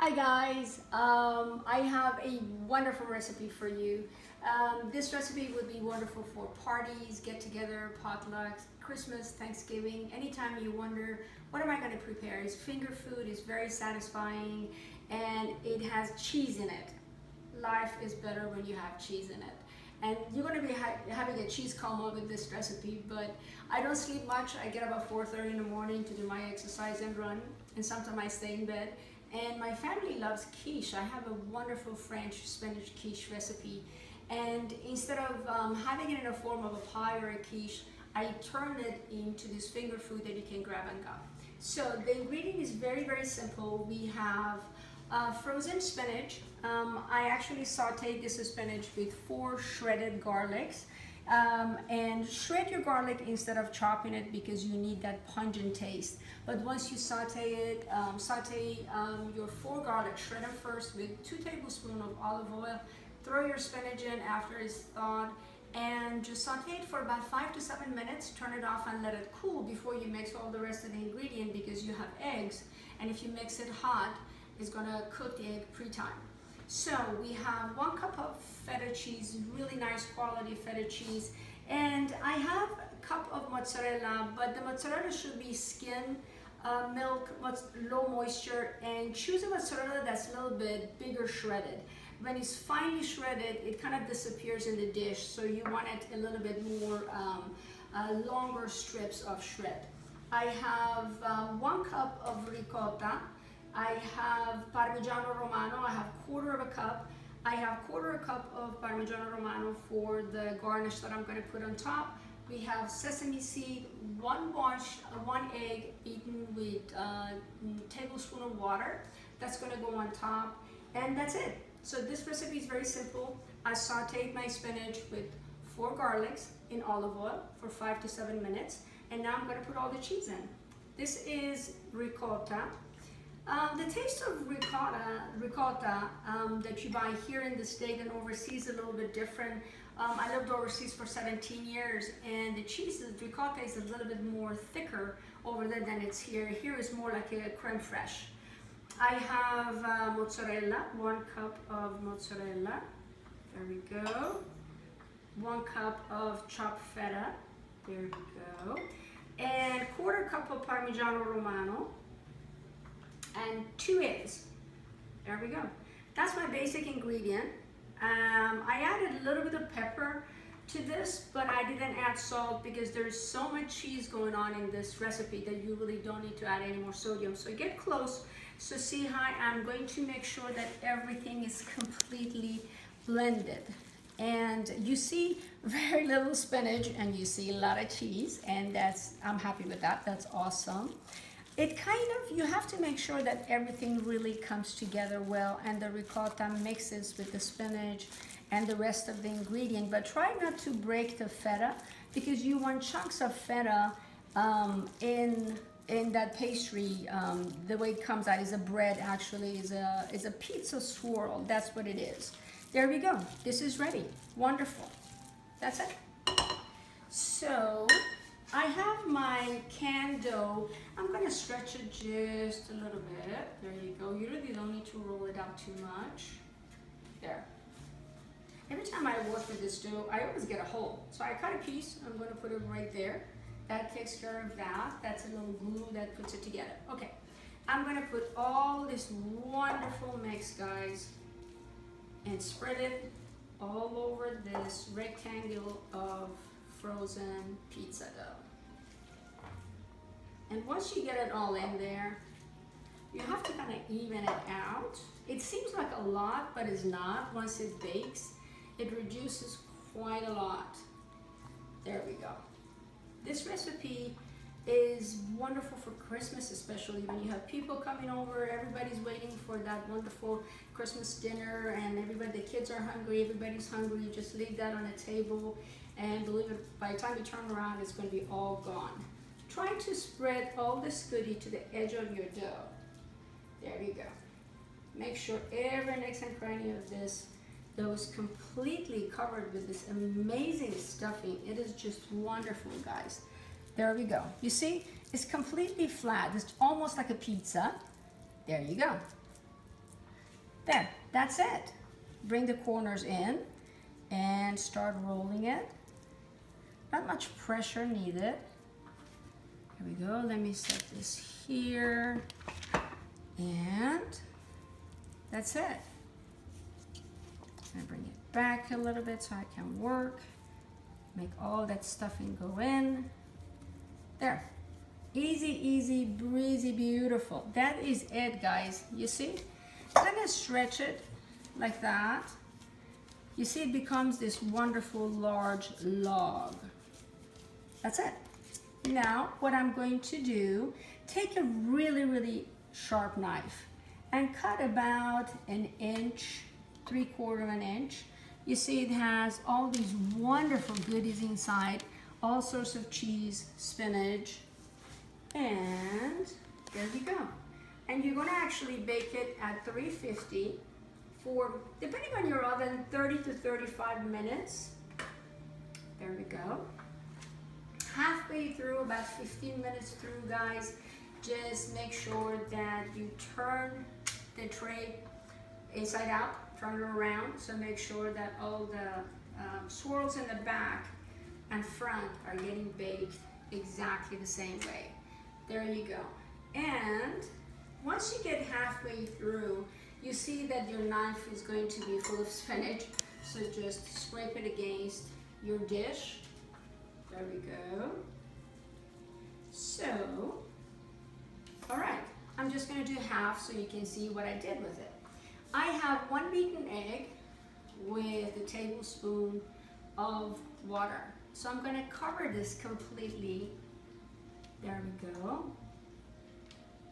Hi guys, I have a wonderful recipe for you. This recipe would be wonderful for parties, get together, potlucks, Christmas, Thanksgiving, anytime you wonder, what am I going to prepare? It's finger food, it's very satisfying, and it has cheese in it. Life is better when you have cheese in it. And you're going to be having a cheese coma with this recipe, but I don't sleep much. I get about 4:30 in the morning to do my exercise and run, and sometimes I stay in bed. And my family loves quiche. I have a wonderful French spinach quiche recipe. And instead of having it in a form of a pie or a quiche, I turn it into this finger food that you can grab and go. So the ingredient is very, very simple. We have frozen spinach. I actually sauteed this spinach with 4 shredded garlics. And shred your garlic instead of chopping it because you need that pungent taste. But once you saute it, saute your 4 garlic, shred them first with 2 tablespoons of olive oil. Throw your spinach in after it's thawed and just saute it for about 5 to 7 minutes. Turn it off and let it cool before you mix all the rest of the ingredient because you have eggs. And if you mix it hot, it's gonna cook the egg pre-time. So we have 1 cup of feta cheese, really nice quality feta cheese. And I have a cup of mozzarella, but the mozzarella should be skin, milk, low moisture, and choose a mozzarella that's a little bit bigger shredded. When it's finely shredded, it kind of disappears in the dish, so you want it a little bit more longer strips of shred. I have 1 cup of ricotta. I have Parmigiano Romano. I have 1/4 cup. I have 1/4 cup of Parmigiano Romano for the garnish that I'm going to put on top. We have sesame seed, 1 egg beaten with a tablespoon of water. That's going to go on top, and that's it. So this recipe is very simple. I sauteed my spinach with 4 garlics in olive oil for 5 to 7 minutes, and now I'm going to put all the cheese in. This is ricotta. The taste of ricotta that you buy here in the state and overseas is a little bit different. I lived overseas for 17 years, and the cheese, ricotta, is a little bit more thicker over there than it's here. Here is more like a creme fraiche. I have mozzarella, 1 cup of mozzarella. There we go. 1 cup of chopped feta. There we go. And 1/4 cup of Parmigiano Romano. And 2 eggs. There we go. That's my basic ingredient. I added a little bit of pepper to this, but I didn't add salt because there's so much cheese going on in this recipe that you really don't need to add any more sodium. So get close. So see how I'm going to make sure that everything is completely blended. And you see very little spinach and you see a lot of cheese, and I'm happy with that. That's awesome. It kind of, you have to make sure that everything really comes together well and the ricotta mixes with the spinach and the rest of the ingredient, but try not to break the feta because you want chunks of feta in that pastry. The way it comes out is a bread, actually is a pizza swirl. That's what it is. There we go. This is ready. Wonderful. That's it. So I have my canned dough. I'm going to stretch it just a little bit. There you go. You really don't need to roll it out too much. There. Every time I work with this dough, I always get a hole. So I cut a piece. I'm going to put it right there. That takes care of that. That's a little glue that puts it together. Okay. I'm going to put all this wonderful mix, guys, and spread it all over this rectangle of frozen pizza dough. And once you get it all in there, you have to kind of even it out. It seems like a lot, but it's not. Once it bakes, it reduces quite a lot. There we go. This recipe is wonderful for Christmas, especially when you have people coming over. Everybody's waiting for that wonderful Christmas dinner, and the kids are hungry, everybody's hungry. You just leave that on the table, and believe it, by the time you turn around, it's going to be all gone. Try to spread all this goodie to the edge of your dough. There you go. Make sure every nook and cranny of this dough is completely covered with this amazing stuffing. It is just wonderful, guys. There we go. You see, it's completely flat. It's almost like a pizza. There you go. There, that's it. Bring the corners in and start rolling it. Not much pressure needed. Here we go. Let me set this here. And that's it. I'm gonna bring it back a little bit so I can work. Make all that stuffing go in. There. Easy, easy, breezy, beautiful. That is it, guys. You see? I'm gonna stretch it like that. You see, it becomes this wonderful large log. That's it. Now, what I'm going to do, take a really, really sharp knife and cut about 1 inch, 3/4 of an inch. You see, it has all these wonderful goodies inside, all sorts of cheese, spinach, and there we go. And you're gonna actually bake it at 350 for, depending on your oven, 30 to 35 minutes. There we go. Halfway through, about 15 minutes through, guys, just make sure that you turn the tray inside out, turn it around, so make sure that all the swirls in the back and front are getting baked exactly the same way. There you go. And once you get halfway through, you see that your knife is going to be full of spinach, so just scrape it against your dish. There we go. So, all right, I'm just gonna do half so you can see what I did with it. I have 1 beaten egg with a tablespoon of water. So I'm gonna cover this completely. There we go.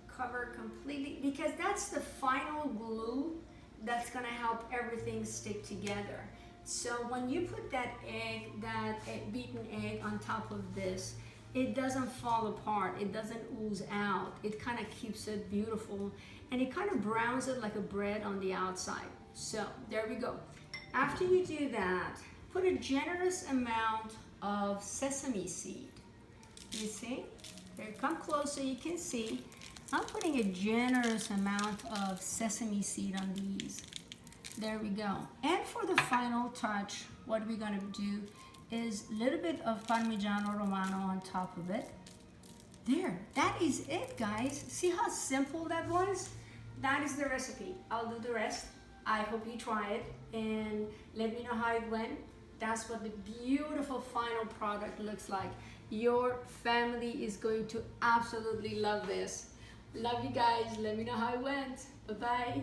Cover completely, because that's the final glue that's gonna help everything stick together. So when you put that egg, beaten egg on top of this, it doesn't fall apart, it doesn't ooze out, it kind of keeps it beautiful, and it kind of browns it like a bread on the outside. So there we go. After you do that, put a generous amount of sesame seed. You see? There, come close so you can see. I'm putting a generous amount of sesame seed on these. There we go. And for the final touch, what we're gonna do is a little bit of Parmigiano Romano on top of it. There, that is it, guys. See how simple that was? That is the recipe. I'll do the rest. I hope you try it and let me know how it went. That's what the beautiful final product looks like. Your family is going to absolutely love this. Love you guys. Let me know how it went. Bye-bye.